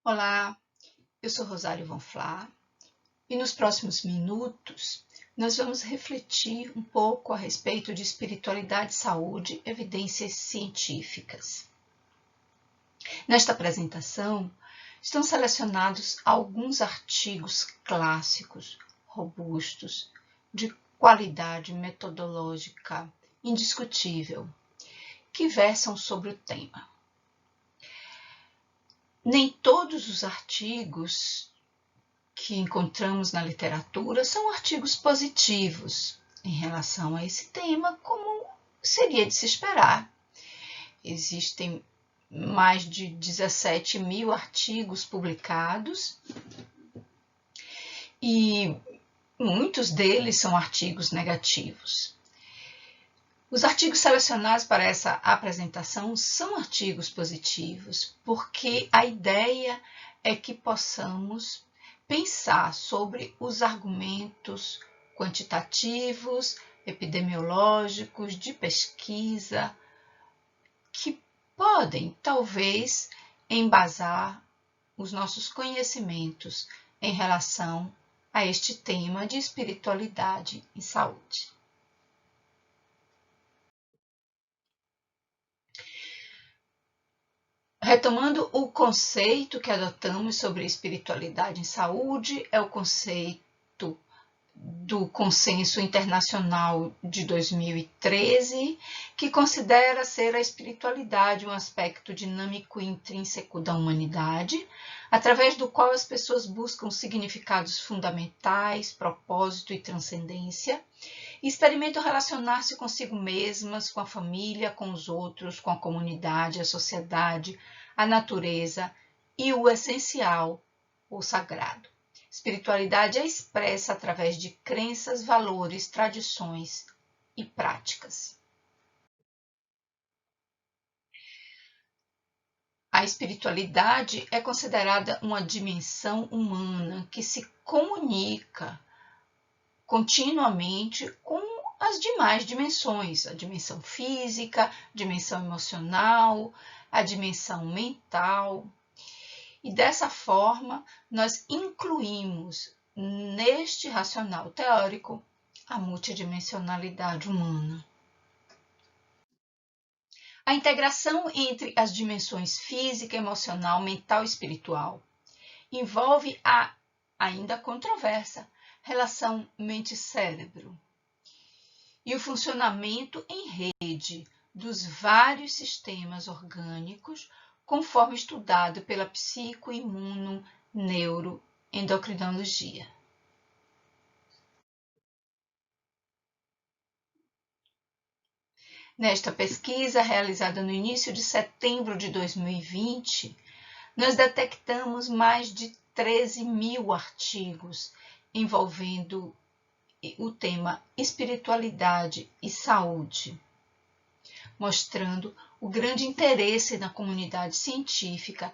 Olá, eu sou Rosário Von Flá e nos próximos minutos nós vamos refletir um pouco a respeito de espiritualidade e saúde, evidências científicas. Nesta apresentação estão selecionados alguns artigos clássicos, robustos, de qualidade metodológica indiscutível, que versam sobre o tema. Nem todos os artigos que encontramos na literatura são artigos positivos em relação a esse tema, como seria de se esperar. Existem mais de 17 mil artigos publicados e muitos deles são artigos negativos. Os artigos selecionados para essa apresentação são artigos positivos, porque a ideia é que possamos pensar sobre os argumentos quantitativos, epidemiológicos, de pesquisa, que podem, talvez, embasar os nossos conhecimentos em relação a este tema de espiritualidade e saúde. Retomando o conceito que adotamos sobre espiritualidade em saúde, é o conceito do Consenso Internacional de 2013, que considera ser a espiritualidade um aspecto dinâmico e intrínseco da humanidade, através do qual as pessoas buscam significados fundamentais, propósito e transcendência, e experimentam relacionar-se consigo mesmas, com a família, com os outros, com a comunidade, a sociedade, a natureza e o essencial, o sagrado. Espiritualidade é expressa através de crenças, valores, tradições e práticas. A espiritualidade é considerada uma dimensão humana que se comunica continuamente com as demais dimensões, a dimensão física, a dimensão emocional, a dimensão mental. E dessa forma, nós incluímos neste racional teórico a multidimensionalidade humana. A integração entre as dimensões física, emocional, mental e espiritual envolve a ainda controversa relação mente-cérebro e o funcionamento em rede dos vários sistemas orgânicos, conforme estudado pela psico-imuno-neuroendocrinologia. Nesta pesquisa, realizada no início de setembro de 2020, nós detectamos mais de 13 mil artigos envolvendo o tema espiritualidade e saúde, mostrando o grande interesse na comunidade científica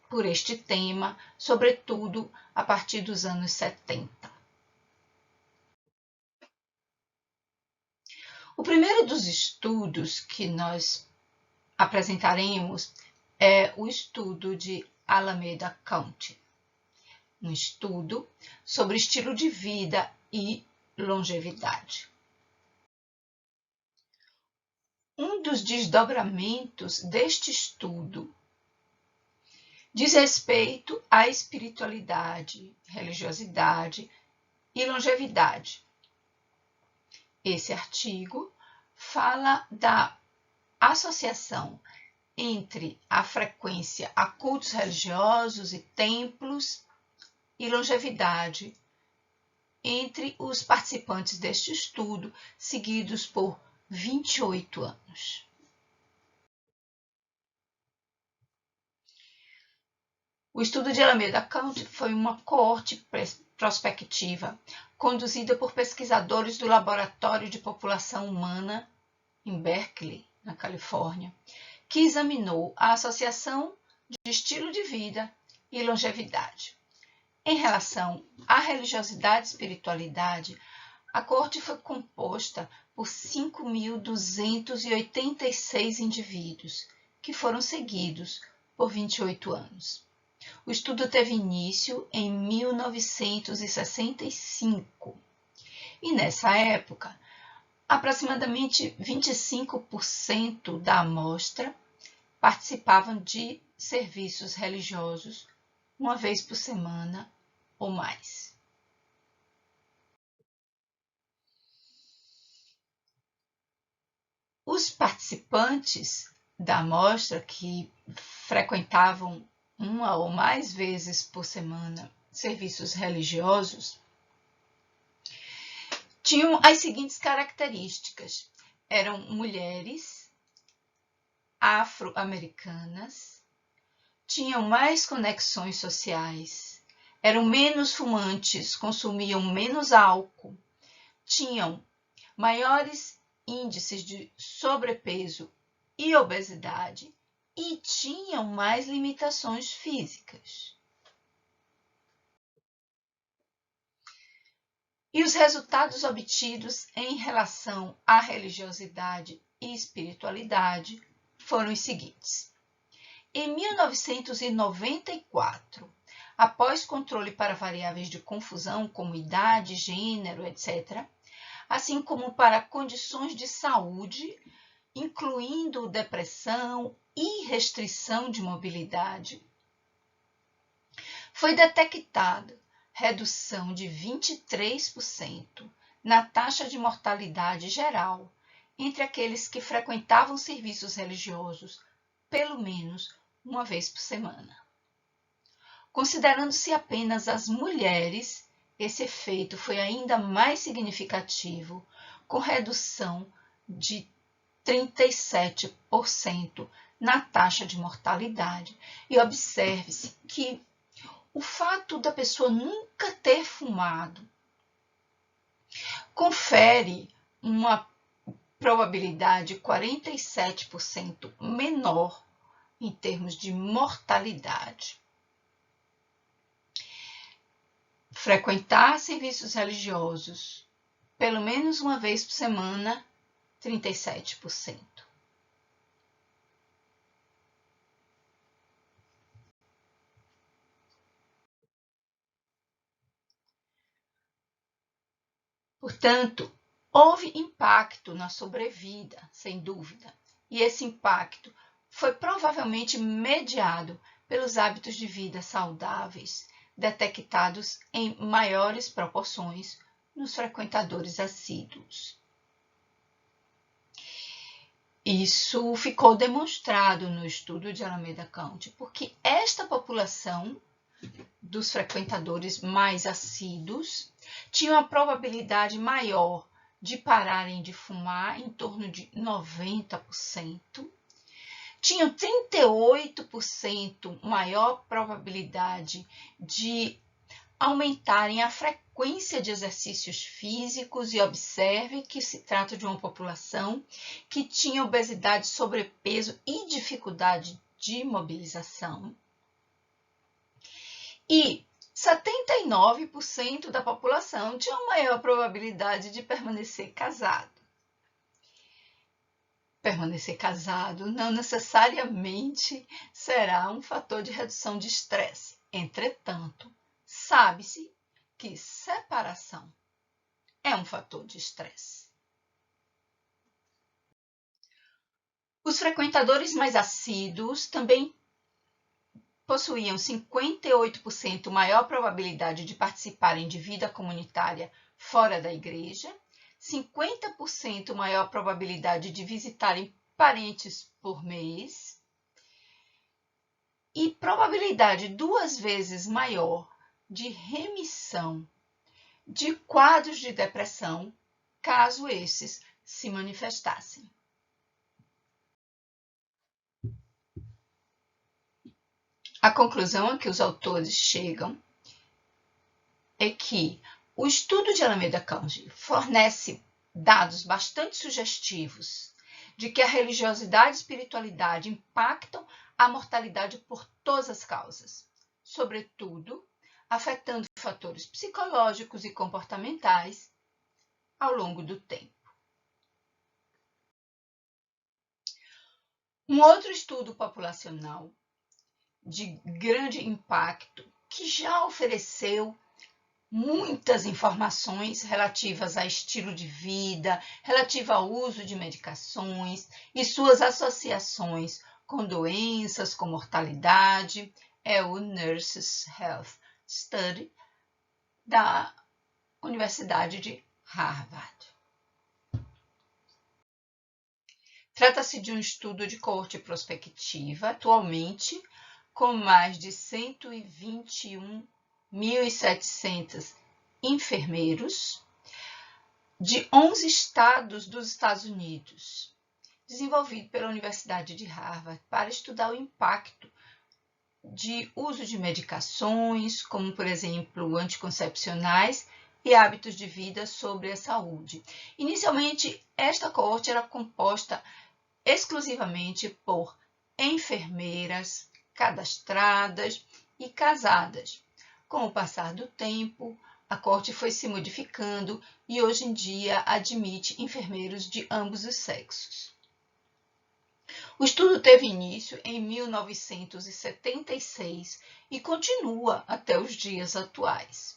por este tema, sobretudo a partir dos anos 70. O primeiro dos estudos que nós apresentaremos é o estudo de Alameda County, um estudo sobre estilo de vida e longevidade. Um dos desdobramentos deste estudo diz respeito à espiritualidade, religiosidade e longevidade. Esse artigo fala da associação entre a frequência a cultos religiosos e templos e longevidade entre os participantes deste estudo, seguidos por 28 anos. O estudo de Alameda County foi uma coorte prospectiva conduzida por pesquisadores do Laboratório de População Humana em Berkeley, na Califórnia, que examinou a associação de estilo de vida e longevidade. Em relação à religiosidade e espiritualidade, a coorte foi composta por 5.286 indivíduos, que foram seguidos por 28 anos. O estudo teve início em 1965 e, nessa época, aproximadamente 25% da amostra participavam de serviços religiosos uma vez por semana ou mais. Os participantes da amostra, que frequentavam uma ou mais vezes por semana serviços religiosos, tinham as seguintes características: eram mulheres afro-americanas, tinham mais conexões sociais, eram menos fumantes, consumiam menos álcool, tinham maiores índices de sobrepeso e obesidade e tinham mais limitações físicas. E os resultados obtidos em relação à religiosidade e espiritualidade foram os seguintes. Em 1994, após controle para variáveis de confusão como idade, gênero, etc., assim como para condições de saúde, incluindo depressão e restrição de mobilidade, foi detectada redução de 23% na taxa de mortalidade geral entre aqueles que frequentavam serviços religiosos pelo menos uma vez por semana. Considerando-se apenas as mulheres, esse efeito foi ainda mais significativo, com redução de 37% na taxa de mortalidade. E observe-se que o fato da pessoa nunca ter fumado confere uma probabilidade 47% menor em termos de mortalidade. Frequentar serviços religiosos pelo menos uma vez por semana, 37%. Portanto, houve impacto na sobrevida, sem dúvida, e esse impacto foi provavelmente mediado pelos hábitos de vida saudáveis, detectados em maiores proporções nos frequentadores assíduos. Isso ficou demonstrado no estudo de Alameda County, porque esta população dos frequentadores mais assíduos tinha uma probabilidade maior de pararem de fumar, em torno de 90%, tinham 38% maior probabilidade de aumentarem a frequência de exercícios físicos, e observe que se trata de uma população que tinha obesidade, sobrepeso e dificuldade de mobilização. E 79% da população tinha uma maior probabilidade de permanecer casado. Permanecer casado não necessariamente será um fator de redução de estresse. Entretanto, sabe-se que separação é um fator de estresse. Os frequentadores mais assíduos também possuíam 58% maior probabilidade de participarem de vida comunitária fora da igreja, 50% maior probabilidade de visitarem parentes por mês e probabilidade 2 vezes maior de remissão de quadros de depressão, caso esses se manifestassem. A conclusão a que os autores chegam é que o estudo de Alameda County fornece dados bastante sugestivos de que a religiosidade e espiritualidade impactam a mortalidade por todas as causas, sobretudo afetando fatores psicológicos e comportamentais ao longo do tempo. Um outro estudo populacional de grande impacto que já ofereceu muitas informações relativas a estilo de vida, relativa ao uso de medicações e suas associações com doenças, com mortalidade. É o Nurses Health Study da Universidade de Harvard. Trata-se de um estudo de coorte prospectiva, atualmente, com mais de 121.700 enfermeiros de 11 estados dos Estados Unidos, desenvolvido pela Universidade de Harvard para estudar o impacto de uso de medicações, como, por exemplo, anticoncepcionais, e hábitos de vida sobre a saúde. Inicialmente, esta coorte era composta exclusivamente por enfermeiras cadastradas e casadas. Com o passar do tempo, a coorte foi se modificando e hoje em dia admite enfermeiros de ambos os sexos. O estudo teve início em 1976 e continua até os dias atuais.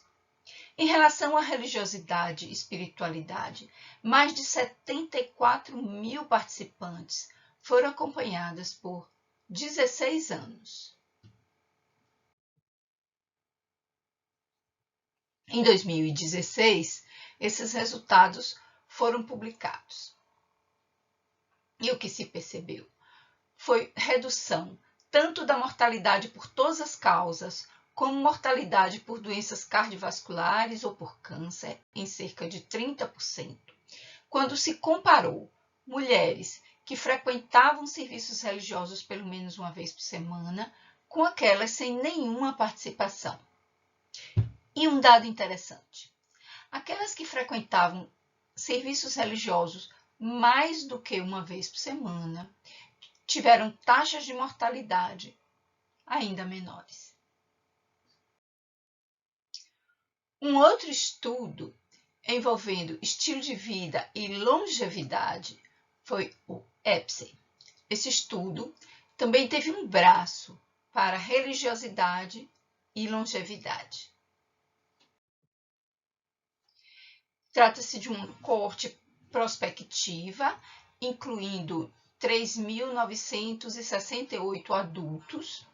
Em relação à religiosidade e espiritualidade, mais de 74.000 participantes foram acompanhadas por 16 anos. Em 2016, esses resultados foram publicados. E o que se percebeu foi redução tanto da mortalidade por todas as causas, como mortalidade por doenças cardiovasculares ou por câncer, em cerca de 30%, quando se comparou mulheres que frequentavam serviços religiosos pelo menos uma vez por semana com aquelas sem nenhuma participação. E um dado interessante: aquelas que frequentavam serviços religiosos mais do que uma vez por semana tiveram taxas de mortalidade ainda menores. Um outro estudo envolvendo estilo de vida e longevidade foi o EPSI. Esse estudo também teve um braço para religiosidade e longevidade. Trata-se de uma coorte prospectiva, incluindo 3.968 adultos,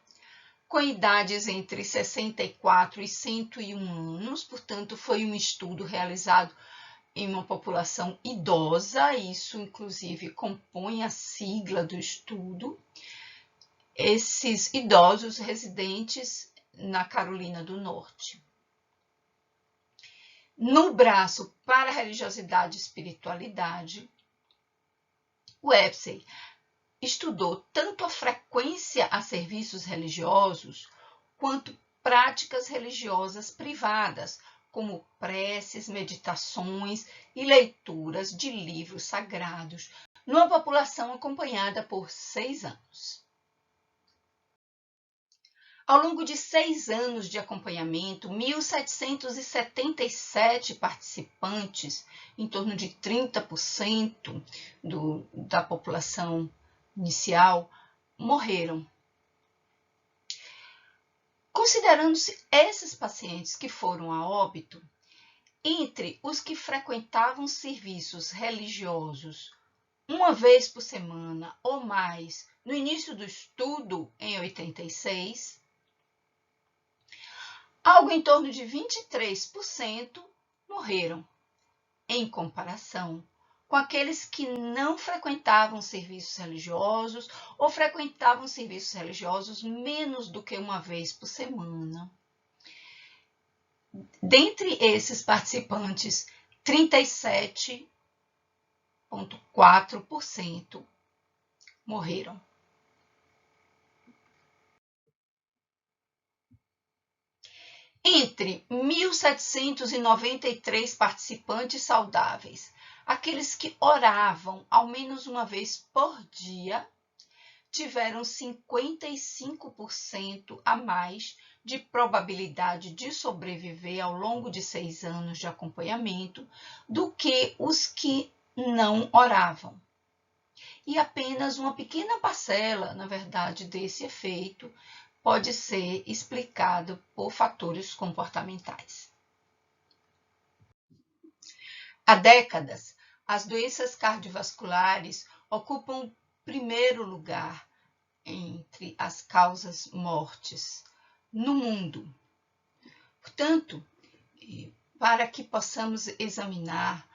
com idades entre 64 e 101 anos, portanto, foi um estudo realizado em uma população idosa, isso inclusive compõe a sigla do estudo. Esses idosos residentes na Carolina do Norte. No braço para religiosidade e espiritualidade, o EPSI estudou tanto a frequência a serviços religiosos, quanto práticas religiosas privadas, como preces, meditações e leituras de livros sagrados, numa população acompanhada por 6 anos. Ao longo de 6 anos de acompanhamento, 1.777 participantes, em torno de 30% da população inicial, morreram. Considerando-se esses pacientes que foram a óbito, entre os que frequentavam serviços religiosos uma vez por semana ou mais no início do estudo, em 86, algo em torno de 23% morreram, em comparação com aqueles que não frequentavam serviços religiosos ou frequentavam serviços religiosos menos do que uma vez por semana. Dentre esses participantes, 37,4% morreram. Entre 1.793 participantes saudáveis, aqueles que oravam ao menos uma vez por dia, tiveram 55% a mais de probabilidade de sobreviver ao longo de 6 anos de acompanhamento do que os que não oravam. E apenas uma pequena parcela, na verdade, desse efeito pode ser explicado por fatores comportamentais. Há décadas, as doenças cardiovasculares ocupam o primeiro lugar entre as causas mortes no mundo. Portanto, para que possamos examinar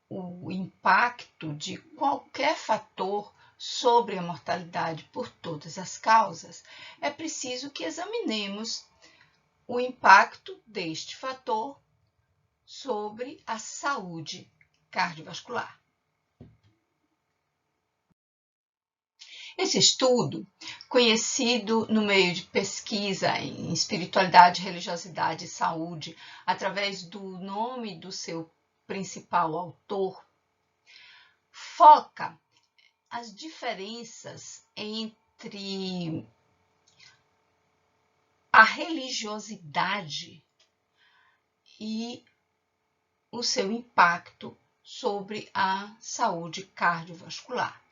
o impacto de qualquer fator sobre a mortalidade por todas as causas, é preciso que examinemos o impacto deste fator sobre a saúde cardiovascular. Esse estudo, conhecido no meio de pesquisa em espiritualidade, religiosidade e saúde, através do nome do seu principal autor, foca as diferenças entre a religiosidade e o seu impacto sobre a saúde cardiovascular.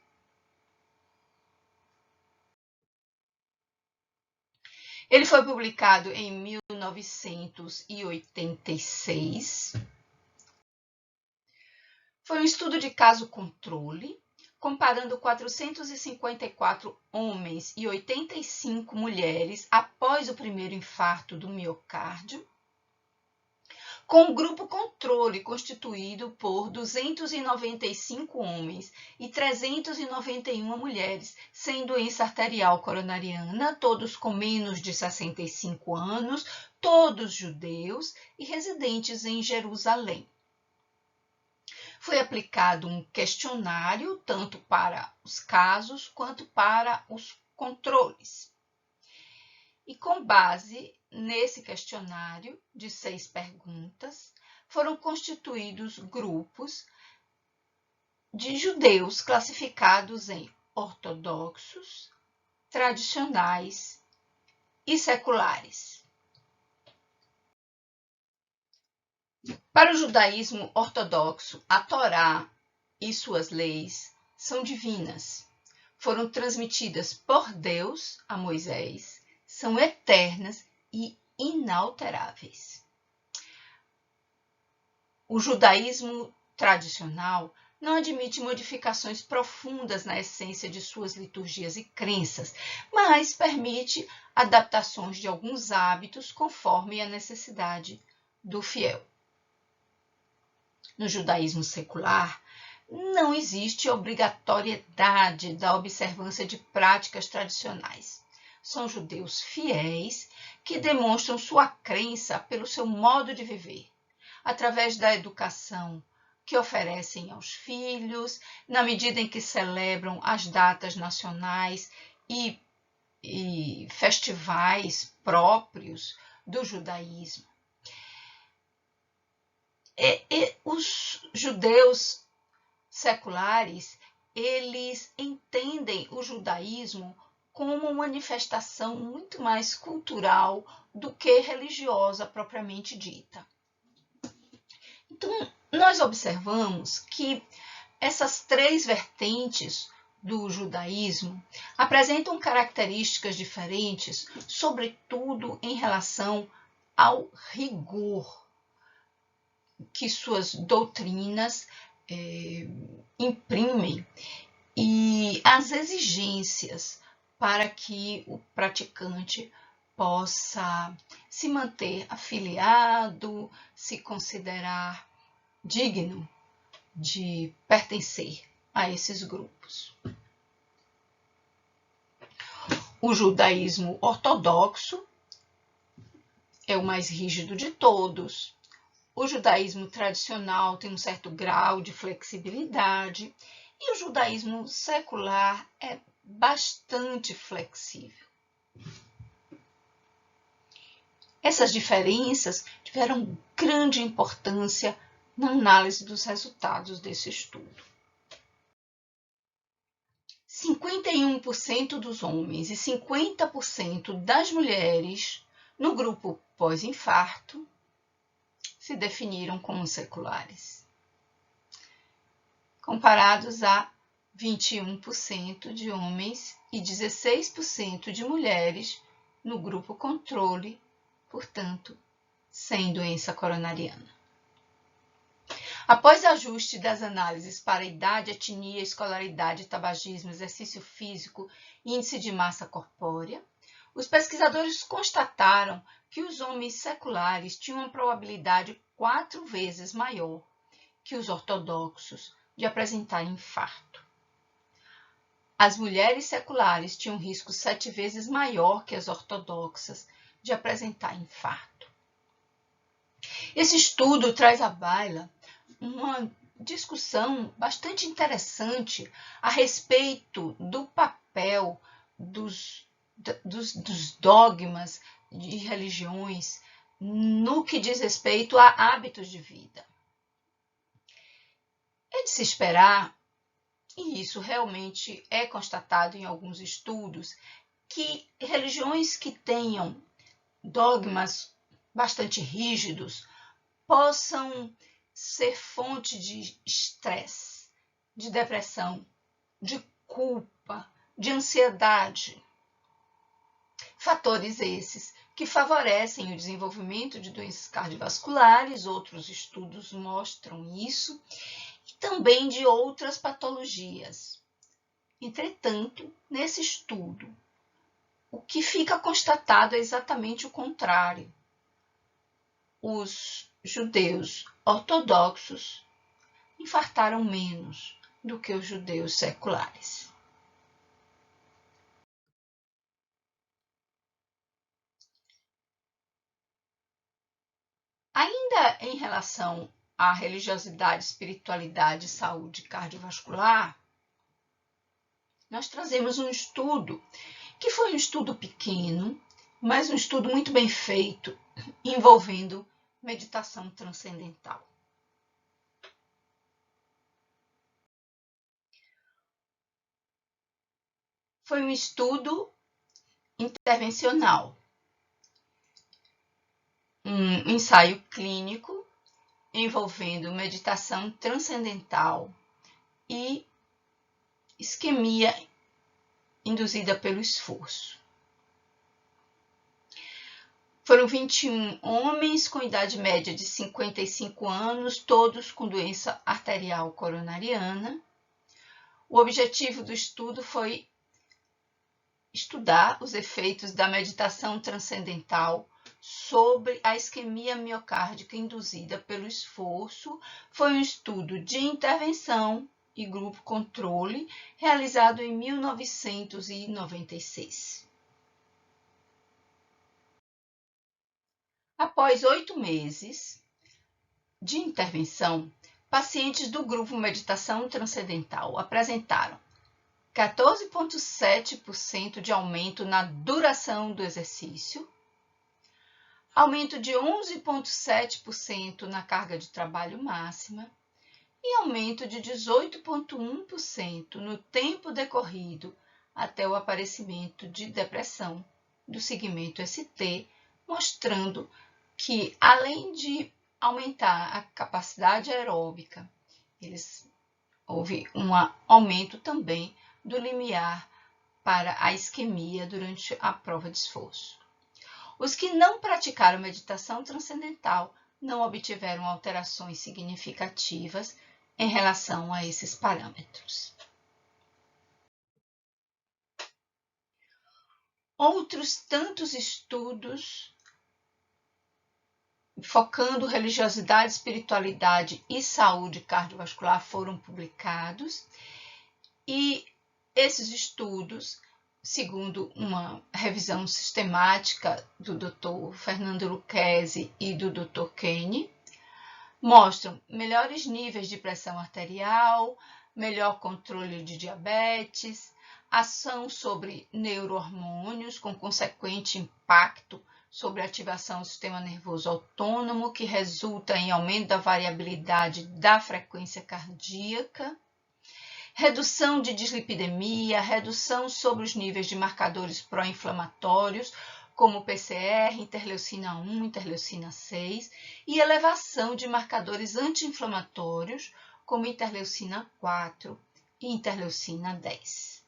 Ele foi publicado em 1986. Foi um estudo de caso controle, comparando 454 homens e 85 mulheres após o primeiro infarto do miocárdio, com um grupo controle constituído por 295 homens e 391 mulheres sem doença arterial coronariana, todos com menos de 65 anos, todos judeus e residentes em Jerusalém. Foi aplicado um questionário tanto para os casos quanto para os controles. E com base nesse questionário de 6 perguntas, foram constituídos grupos de judeus classificados em ortodoxos, tradicionais e seculares. Para o judaísmo ortodoxo, a Torá e suas leis são divinas. Foram transmitidas por Deus a Moisés, são eternas e inalteráveis. O judaísmo tradicional não admite modificações profundas na essência de suas liturgias e crenças, mas permite adaptações de alguns hábitos conforme a necessidade do fiel. No judaísmo secular, não existe obrigatoriedade da observância de práticas tradicionais. São judeus fiéis que demonstram sua crença pelo seu modo de viver, através da educação que oferecem aos filhos, na medida em que celebram as datas nacionais e festivais próprios do judaísmo. Os judeus seculares, eles entendem o judaísmo como uma manifestação muito mais cultural do que religiosa propriamente dita. Então, nós observamos que essas 3 vertentes do judaísmo apresentam características diferentes, sobretudo em relação ao rigor que suas doutrinas imprimem e as exigências para que o praticante possa se manter afiliado, se considerar digno de pertencer a esses grupos. O judaísmo ortodoxo é o mais rígido de todos. O judaísmo tradicional tem um certo grau de flexibilidade e o judaísmo secular é bastante flexível. Essas diferenças tiveram grande importância na análise dos resultados desse estudo. 51% dos homens e 50% das mulheres no grupo pós-infarto se definiram como seculares, comparados a 21% de homens e 16% de mulheres no grupo controle, portanto, sem doença coronariana. Após ajuste das análises para idade, etnia, escolaridade, tabagismo, exercício físico e índice de massa corpórea, os pesquisadores constataram que os homens seculares tinham uma probabilidade 4 vezes maior que os ortodoxos de apresentar infarto. As mulheres seculares tinham um risco 7 vezes maior que as ortodoxas de apresentar infarto. Esse estudo traz à baila uma discussão bastante interessante a respeito do papel dos dogmas de religiões no que diz respeito a hábitos de vida. É de se esperar, e isso realmente é constatado em alguns estudos, que religiões que tenham dogmas bastante rígidos possam ser fonte de estresse, de depressão, de culpa, de ansiedade. Fatores esses que favorecem o desenvolvimento de doenças cardiovasculares, outros estudos mostram isso, e também de outras patologias. Entretanto, nesse estudo, o que fica constatado é exatamente o contrário. Os judeus ortodoxos infartaram menos do que os judeus seculares. Ainda em relação à religiosidade, espiritualidade e saúde cardiovascular, nós trazemos um estudo que foi um estudo pequeno, mas um estudo muito bem feito, envolvendo meditação transcendental. Foi um estudo intervencional, um ensaio clínico envolvendo meditação transcendental e isquemia induzida pelo esforço. Foram 21 homens com idade média de 55 anos, todos com doença arterial coronariana. O objetivo do estudo foi estudar os efeitos da meditação transcendental sobre a isquemia miocárdica induzida pelo esforço. Foi um estudo de intervenção e grupo controle realizado em 1996. Após 8 meses de intervenção, pacientes do grupo Meditação Transcendental apresentaram 14,7% de aumento na duração do exercício, aumento de 11,7% na carga de trabalho máxima e aumento de 18,1% no tempo decorrido até o aparecimento de depressão do segmento ST, mostrando que, além de aumentar a capacidade aeróbica, houve um aumento também do limiar para a isquemia durante a prova de esforço. Os que não praticaram meditação transcendental não obtiveram alterações significativas em relação a esses parâmetros. Outros tantos estudos focando religiosidade, espiritualidade e saúde cardiovascular foram publicados, e esses estudos, segundo uma revisão sistemática do Dr. Fernando Lucchesi e do Dr. Kane, mostram melhores níveis de pressão arterial, melhor controle de diabetes, ação sobre neurohormônios com consequente impacto sobre a ativação do sistema nervoso autônomo, que resulta em aumento da variabilidade da frequência cardíaca, redução de dislipidemia, redução sobre os níveis de marcadores pró-inflamatórios, como PCR, interleucina 1, interleucina 6, e elevação de marcadores anti-inflamatórios, como interleucina 4 e interleucina 10.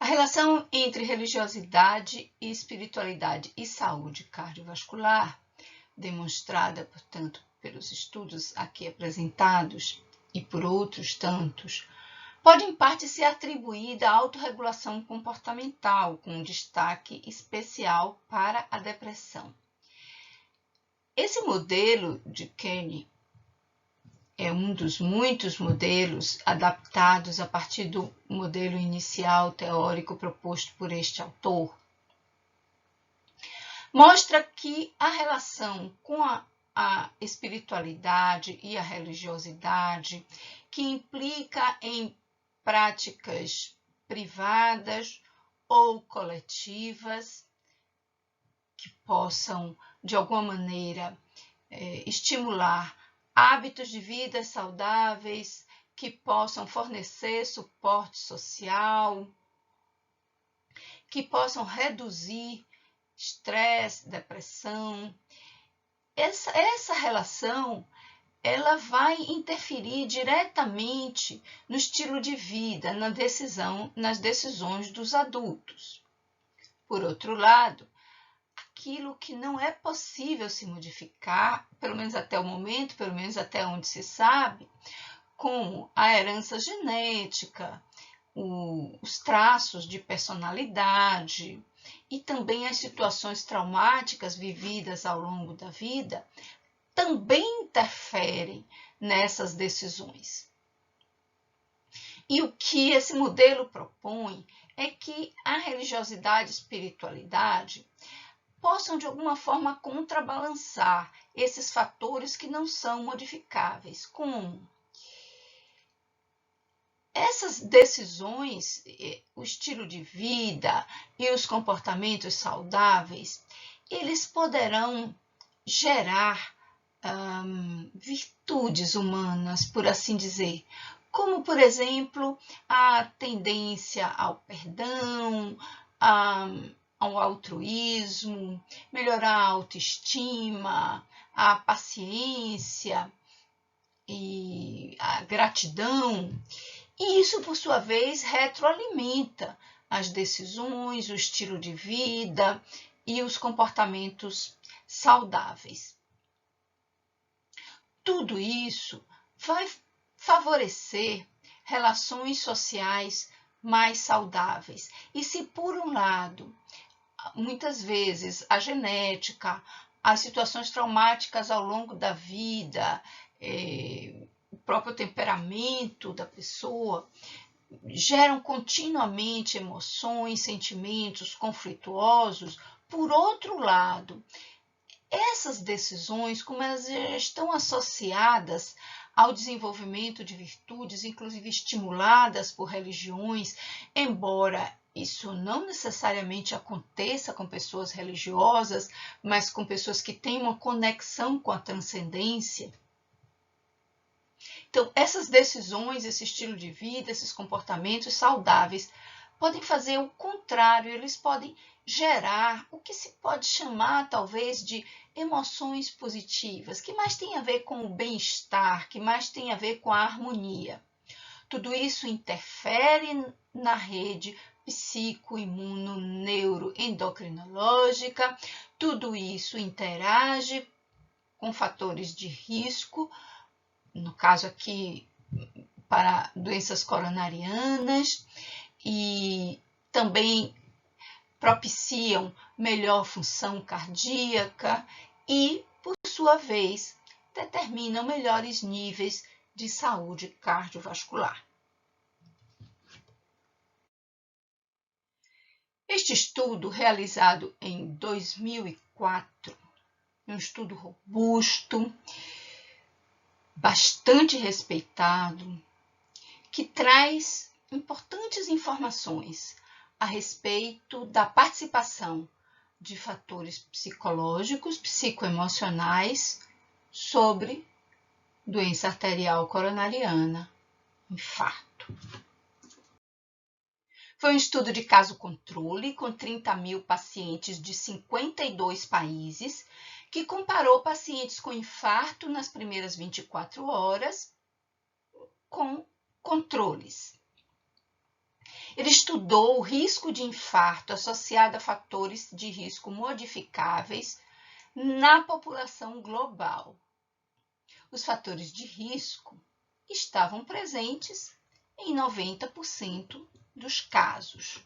A relação entre religiosidade e espiritualidade e saúde cardiovascular, demonstrada, portanto, pelos estudos aqui apresentados e por outros tantos, pode em parte ser atribuída à autorregulação comportamental, com destaque especial para a depressão. Esse modelo de Kenny é um dos muitos modelos adaptados a partir do modelo inicial teórico proposto por este autor. Mostra que a relação com a espiritualidade e a religiosidade, que implica em práticas privadas ou coletivas, que possam, de alguma maneira, estimular hábitos de vida saudáveis, que possam fornecer suporte social, que possam reduzir estresse, depressão. Essa relação ela vai interferir diretamente no estilo de vida, nas decisões dos adultos. Por outro lado, aquilo que não é possível se modificar, pelo menos até o momento, pelo menos até onde se sabe, como a herança genética, os traços de personalidade e também as situações traumáticas vividas ao longo da vida, também interferem nessas decisões. E o que esse modelo propõe é que a religiosidade e a espiritualidade possam, de alguma forma, contrabalançar esses fatores que não são modificáveis, como essas decisões, o estilo de vida e os comportamentos saudáveis, eles poderão gerar virtudes humanas, por assim dizer, como, por exemplo, a tendência ao perdão, ao altruísmo, melhorar a autoestima, a paciência e a gratidão. E isso, por sua vez, retroalimenta as decisões, o estilo de vida e os comportamentos saudáveis. Tudo isso vai favorecer relações sociais mais saudáveis. E se, por um lado, muitas vezes a genética, as situações traumáticas ao longo da vida, o próprio temperamento da pessoa, geram continuamente emoções, sentimentos conflituosos, por outro lado, essas decisões, como elas já estão associadas ao desenvolvimento de virtudes, inclusive estimuladas por religiões, embora isso não necessariamente aconteça com pessoas religiosas, mas com pessoas que têm uma conexão com a transcendência. Então, essas decisões, esse estilo de vida, esses comportamentos saudáveis podem fazer o contrário, eles podem gerar o que se pode chamar, talvez, de emoções positivas, que mais tem a ver com o bem-estar, que mais tem a ver com a harmonia. Tudo isso interfere na rede psico-imuno-neuroendocrinológica, tudo isso interage com fatores de risco, no caso aqui, para doenças coronarianas, e também propiciam melhor função cardíaca e, por sua vez, determinam melhores níveis de saúde cardiovascular. Este estudo, realizado em 2004, um estudo robusto, bastante respeitado, que traz importantes informações a respeito da participação de fatores psicológicos, psicoemocionais sobre doença arterial coronariana, infarto. Foi um estudo de caso controle com 30.000 pacientes de 52 países, que comparou pacientes com infarto nas primeiras 24 horas com controles. Ele estudou o risco de infarto associado a fatores de risco modificáveis na população global. Os fatores de risco estavam presentes em 90% dos casos.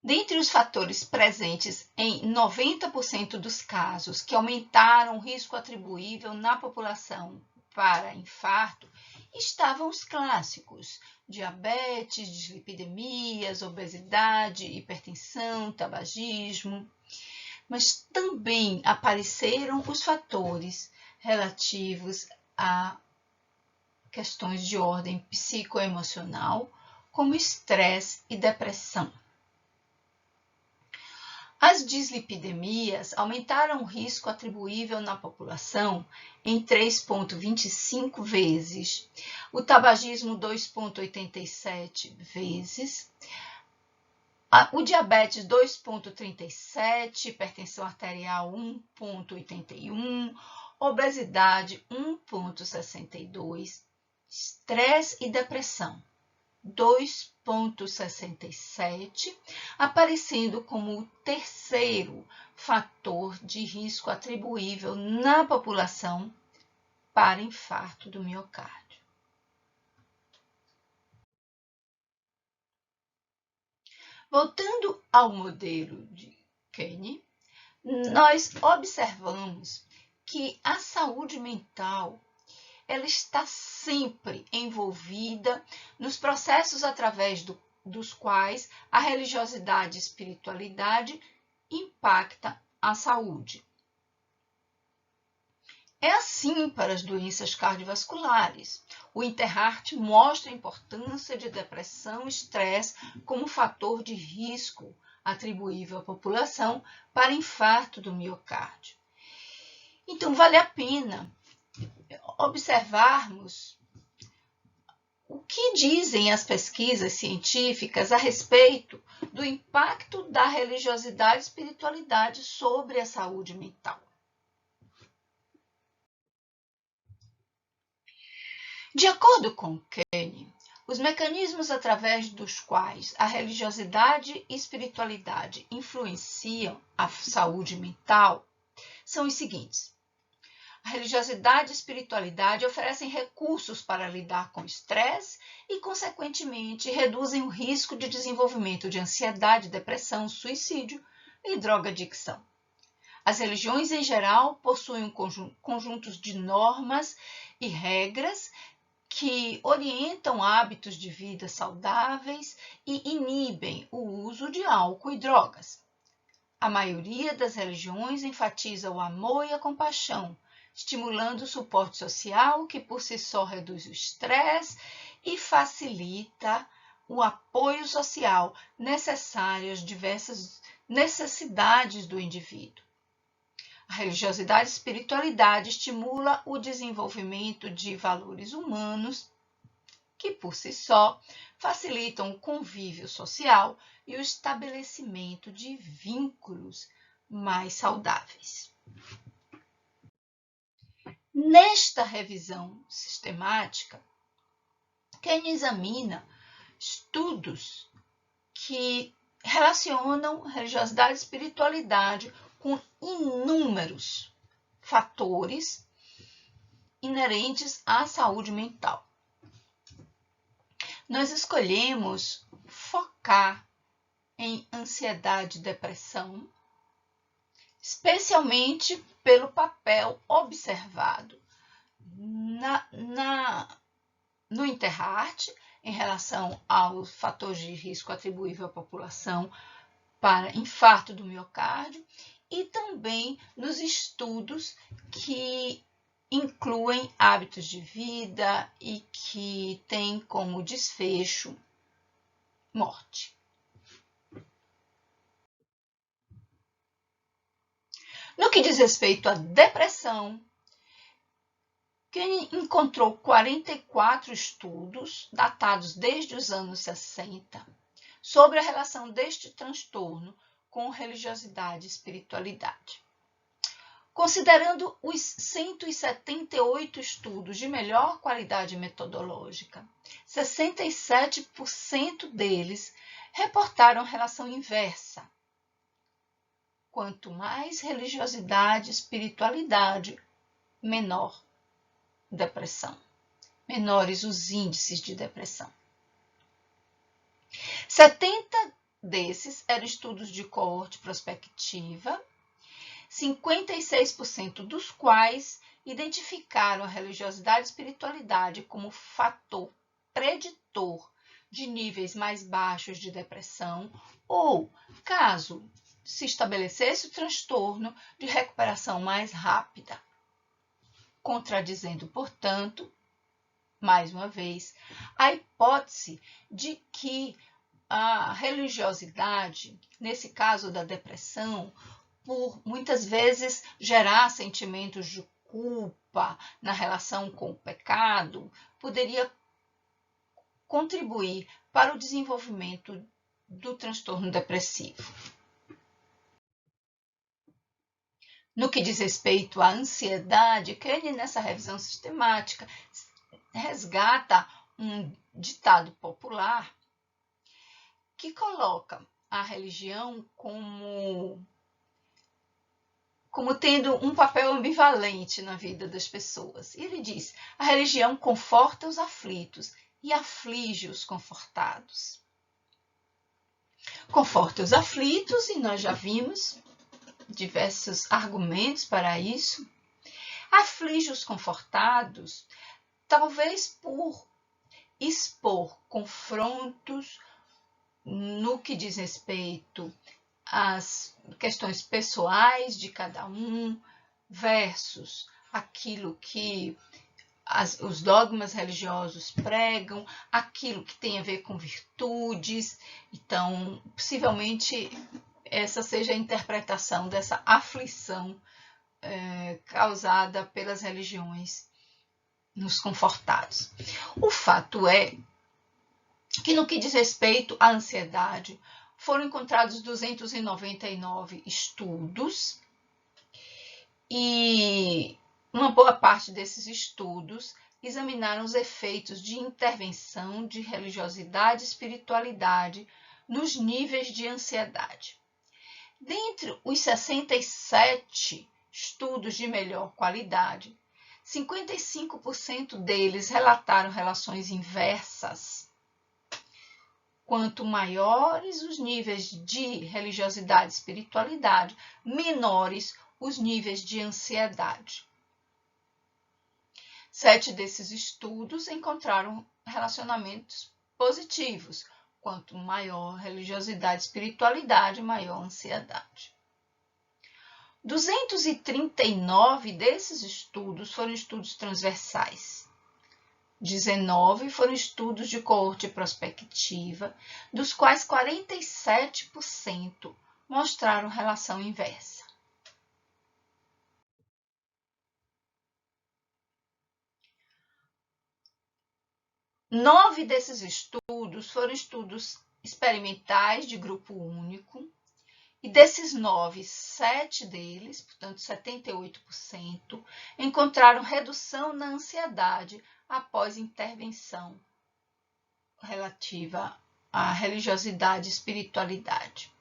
Dentre os fatores presentes em 90% dos casos que aumentaram o risco atribuível na população para infarto, estavam os clássicos: diabetes, dislipidemias, obesidade, hipertensão, tabagismo. Mas também apareceram os fatores relativos a questões de ordem psicoemocional, como estresse e depressão. As dislipidemias aumentaram o risco atribuível na população em 3,25 vezes, o tabagismo 2,87 vezes, o diabetes 2,37, hipertensão arterial 1,81, obesidade 1,62, estresse e depressão 2,67, aparecendo como o terceiro fator de risco atribuível na população para infarto do miocárdio. Voltando ao modelo de Kane, nós observamos que a saúde mental ela está sempre envolvida nos processos através dos quais a religiosidade e espiritualidade impacta a saúde. É assim para as doenças cardiovasculares. O Interheart mostra a importância de depressão e estresse como fator de risco atribuível à população para infarto do miocárdio. Então, vale a pena observarmos o que dizem as pesquisas científicas a respeito do impacto da religiosidade e espiritualidade sobre a saúde mental. De acordo com Kane, os mecanismos através dos quais a religiosidade e espiritualidade influenciam a saúde mental são os seguintes. A religiosidade e espiritualidade oferecem recursos para lidar com o estresse e, consequentemente, reduzem o risco de desenvolvimento de ansiedade, depressão, suicídio e drogadicção. As religiões, em geral, possuem conjuntos de normas e regras que orientam hábitos de vida saudáveis e inibem o uso de álcool e drogas. A maioria das religiões enfatiza o amor e a compaixão, estimulando o suporte social, que por si só reduz o estresse e facilita o apoio social necessário às diversas necessidades do indivíduo. A religiosidade e espiritualidade estimula o desenvolvimento de valores humanos, que por si só facilitam o convívio social e o estabelecimento de vínculos mais saudáveis. Nesta revisão sistemática, Kane examina estudos que relacionam religiosidade e espiritualidade com inúmeros fatores inerentes à saúde mental. Nós escolhemos focar em ansiedade e depressão, especialmente pelo papel observado no Interheart em relação aos fatores de risco atribuível à população para infarto do miocárdio e também nos estudos que incluem hábitos de vida e que têm como desfecho morte. No que diz respeito à depressão, Kane encontrou 44 estudos, datados desde os anos 60, sobre a relação deste transtorno com religiosidade e espiritualidade. Considerando os 178 estudos de melhor qualidade metodológica, 67% deles reportaram relação inversa. Quanto mais religiosidade e espiritualidade, menor depressão. Menores os índices de depressão. 70 desses eram estudos de coorte prospectiva, 56% dos quais identificaram a religiosidade e espiritualidade como fator preditor de níveis mais baixos de depressão ou, caso se estabelecesse o transtorno, de recuperação mais rápida, contradizendo, portanto, mais uma vez, a hipótese de que a religiosidade, nesse caso da depressão, por muitas vezes gerar sentimentos de culpa na relação com o pecado, poderia contribuir para o desenvolvimento do transtorno depressivo. No que diz respeito à ansiedade, Kane, nessa revisão sistemática, resgata um ditado popular que coloca a religião como tendo um papel ambivalente na vida das pessoas. E ele diz: a religião conforta os aflitos e aflige os confortados. Conforta os aflitos, e nós já vimos diversos argumentos para isso. Aflige os confortados, talvez por expor confrontos no que diz respeito às questões pessoais de cada um versus aquilo que os dogmas religiosos pregam, aquilo que tem a ver com virtudes. Então, possivelmente, essa seja a interpretação dessa aflição causada pelas religiões nos confortados. O fato é que, no que diz respeito à ansiedade, foram encontrados 299 estudos e uma boa parte desses estudos examinaram os efeitos de intervenção de religiosidade e espiritualidade nos níveis de ansiedade. Dentre os 67 estudos de melhor qualidade, 55% deles relataram relações inversas. Quanto maiores os níveis de religiosidade e espiritualidade, menores os níveis de ansiedade. 7 desses estudos encontraram relacionamentos positivos. Quanto maior religiosidade e espiritualidade, maior ansiedade. 239 desses estudos foram estudos transversais. 19 foram estudos de coorte prospectiva, dos quais 47% mostraram relação inversa. Nove desses estudos foram estudos experimentais de grupo único, e desses 9, 7 deles, portanto 78%, encontraram redução na ansiedade após intervenção relativa à religiosidade e espiritualidade.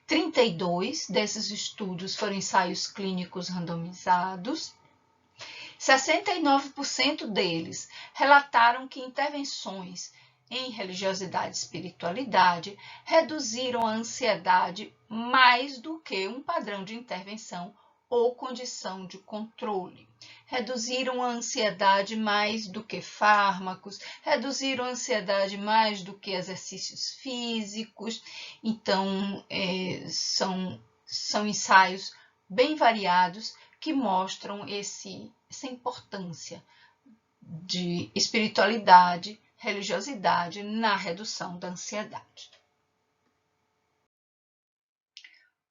32 desses estudos foram ensaios clínicos randomizados. 69% deles relataram que intervenções em religiosidade e espiritualidade reduziram a ansiedade mais do que um padrão de intervenção ou condição de controle. Reduziram a ansiedade mais do que fármacos, reduziram a ansiedade mais do que exercícios físicos. Então, são ensaios bem variados que mostram essa importância de espiritualidade, religiosidade na redução da ansiedade.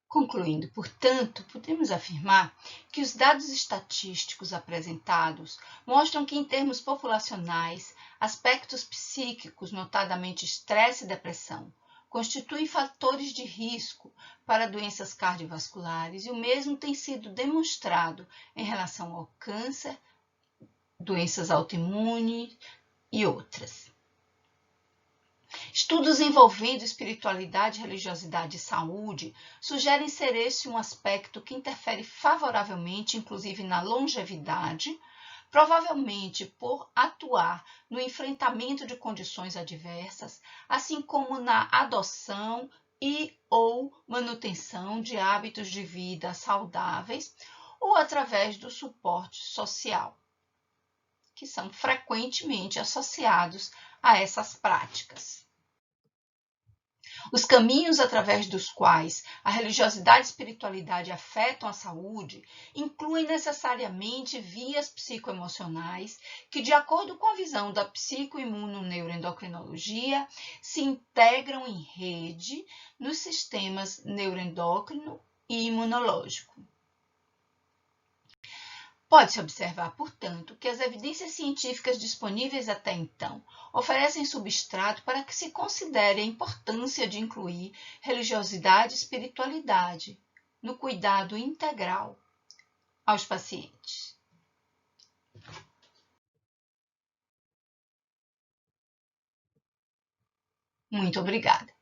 Concluindo, portanto, podemos afirmar que os dados estatísticos apresentados mostram que, em termos populacionais, aspectos psíquicos, notadamente estresse e depressão, constituem fatores de risco para doenças cardiovasculares e o mesmo tem sido demonstrado em relação ao câncer, doenças autoimunes e outras. Estudos envolvendo espiritualidade, religiosidade e saúde sugerem ser esse um aspecto que interfere favoravelmente, inclusive na longevidade, provavelmente por atuar no enfrentamento de condições adversas, assim como na adoção e/ou manutenção de hábitos de vida saudáveis ou através do suporte social, que são frequentemente associados a essas práticas. Os caminhos através dos quais a religiosidade e a espiritualidade afetam a saúde incluem necessariamente vias psicoemocionais que, de acordo com a visão da psicoimunoneuroendocrinologia, se integram em rede nos sistemas neuroendócrino e imunológico. Pode-se observar, portanto, que as evidências científicas disponíveis até então oferecem substrato para que se considere a importância de incluir religiosidade e espiritualidade no cuidado integral aos pacientes. Muito obrigada.